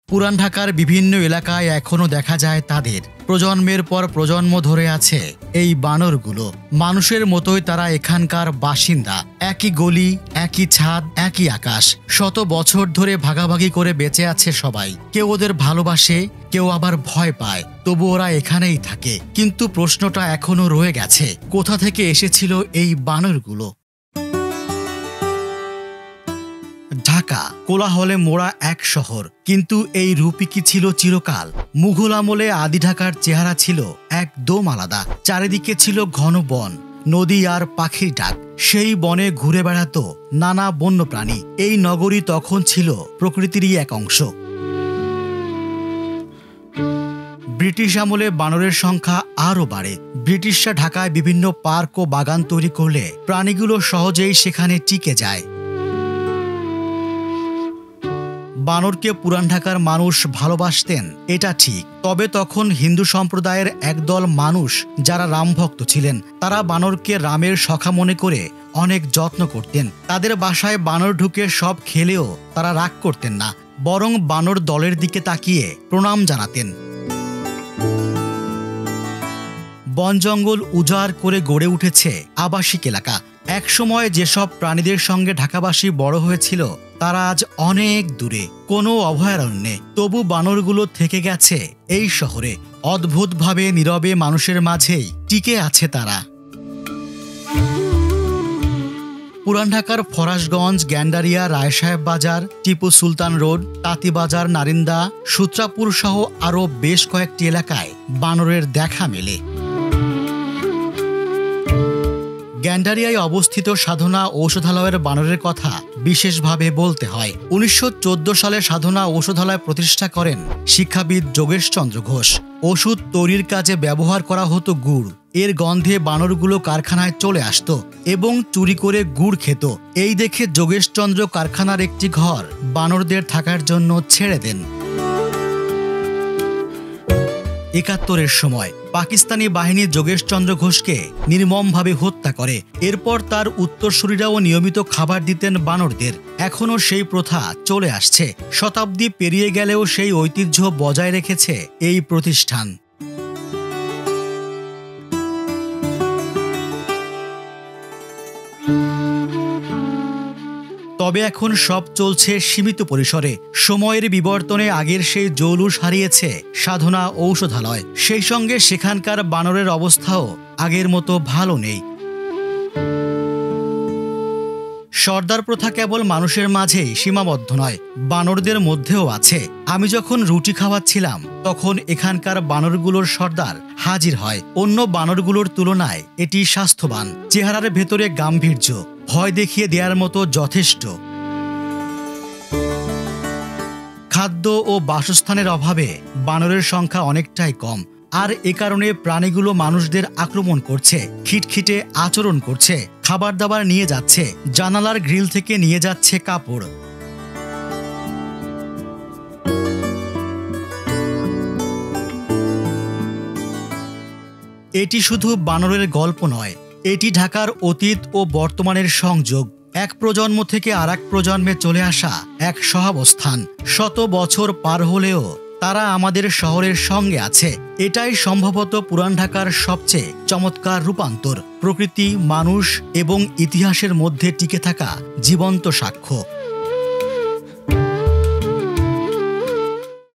পুরান ঢাকার বিভিন্ন এলাকায় এখনো দেখা যায় তাদের প্রজন্মের পর প্রজন্ম ধরে আছে এই বানরগুলো। মানুষের মতোই তারা এখানকার বাসিন্দা। একই গলি, একই ছাদ, একই আকাশ। শত বছর ধরে ভাগাভাগি করে বেঁচে আছে সবাই। কেউ ওদের ভালোবাসে, কেউ আবার ভয় পায়, তবু ওরা এখানেই থাকে। কিন্তু প্রশ্নটা এখনো রয়ে গেছে, কোথা থেকে এসেছিল এই বানরগুলো? ঢাকা কোলাহলে মোড়া এক শহর, কিন্তু এই রূপই কি ছিল চিরকাল? মুঘল আমলে আদি ঢাকার চেহারা ছিল একদম আলাদা। চারিদিকে ছিল ঘন বন, নদী আর পাখির ডাক। সেই বনে ঘুরে বেড়াতো নানা বন্যপ্রাণী। এই নগরী তখন ছিল প্রকৃতিরই এক অংশ। ব্রিটিশ আমলে বানরের সংখ্যা আরও বাড়ে। ব্রিটিশরা ঢাকায় বিভিন্ন পার্ক ও বাগান তৈরি করলে প্রাণীগুলো সহজেই সেখানে টিকে যায়। বানরকে পুরান ঢাকার মানুষ ভালোবাসতেন, এটা ঠিক। তবে তখন হিন্দু সম্প্রদায়ের একদল মানুষ যারা রামভক্ত ছিলেন, তারা বানরকে রামের সখা মনে করে অনেক যত্ন করতেন। তাদের বাসায় বানর ঢুকে সব খেলেও তারা রাগ করতেন না, বরং বানর দলের দিকে তাকিয়ে প্রণাম জানাতেন। বন জঙ্গল উজাড় করে গড়ে উঠেছে আবাসিক এলাকা। একসময় যেসব প্রাণীদের সঙ্গে ঢাকাবাসী বড় হয়েছিল তারা আজ অনেক দূরে, কোনো অভয়ারণ্যে। তবু বানরগুলো থেকে গেছে এই শহরে। অদ্ভুতভাবে নীরবে মানুষের মাঝেই টিকে আছে তারা। পুরান ঢাকার ফরাশগঞ্জ, গ্যান্ডারিয়া, রায়সাহেব বাজার, টিপু সুলতান রোড, তাঁতিবাজার, নারিন্দা, সূত্রাপুর সহ আরও বেশ কয়েকটি এলাকায় বানরের দেখা মেলে। গ্যান্ডারিয়ায় অবস্থিত সাধনা ঔষধালয়ের বানরের কথা বিশেষভাবে বলতে হয়। 1914 সালে সাধনা ঔষধালয় প্রতিষ্ঠা করেন শিক্ষাবিদ যোগেশচন্দ্র ঘোষ। ওষুধ তৈরির কাজে ব্যবহার করা হতো গুড়। এর গন্ধে বানরগুলো কারখানায় চলে আসতো এবং চুরি করে গুড় খেত। এই দেখে যোগেশচন্দ্র কারখানার একটি ঘর বানরদের থাকার জন্য ছেড়ে দেন। 71-এর সময় পাকিস্তানি বাহিনী যোগেশচন্দ্র ঘোষকে নির্মমভাবে হত্যা করে। এরপর তার উত্তরসূরিরাও নিয়মিত খাবার দিতেন বানরদের। এখনও সেই প্রথা চলে আসছে। শতাব্দী পেরিয়ে গেলেও সেই ঐতিহ্য বজায় রেখেছে এই প্রতিষ্ঠান। তবে এখন সব চলছে সীমিত পরিসরে। সময়ের বিবর্তনে আগের সেই জৌলুস হারিয়েছে সাধনা ঔষধালয়। সেই সঙ্গে সেখানকার বানরের অবস্থাও আগের মতো ভালো নেই। সর্দার প্রথা কেবল মানুষের মাঝেই সীমাবদ্ধ নয়, বানরদের মধ্যেও আছে। আমি যখন রুটি খাওয়াচ্ছিলাম তখন এখানকার বানরগুলোর সর্দার হাজির হয়। অন্য বানরগুলোর তুলনায় এটি স্বাস্থ্যবান, চেহারার ভেতরে গাম্ভীর্য, ভয় দেখিয়ে দেওয়ার মতো যথেষ্ট। খাদ্য ও বাসস্থানের অভাবে বানরের সংখ্যা অনেকটাই কম, আর এ কারণে প্রাণীগুলো মানুষদের আক্রমণ করছে, খিটখিটে আচরণ করছে, খাবার দাবার নিয়ে যাচ্ছে, জানালার গ্রিল থেকে নিয়ে যাচ্ছে কাপড়। এটি শুধু বানরের গল্প নয়, এটি ঢাকার অতীত ও বর্তমানের সংযোগ। এক প্রজন্ম থেকে আরেক প্রজন্মে চলে আসা এক সহাবস্থান। শত বছর পার হলেও তারা আমাদের শহরের সঙ্গে আছে। এটাই সম্ভবত পুরান ঢাকার সবচেয়ে চমৎকার রূপান্তর। প্রকৃতি, মানুষ এবং ইতিহাসের মধ্যে টিকে থাকা জীবন্ত সাক্ষ্য।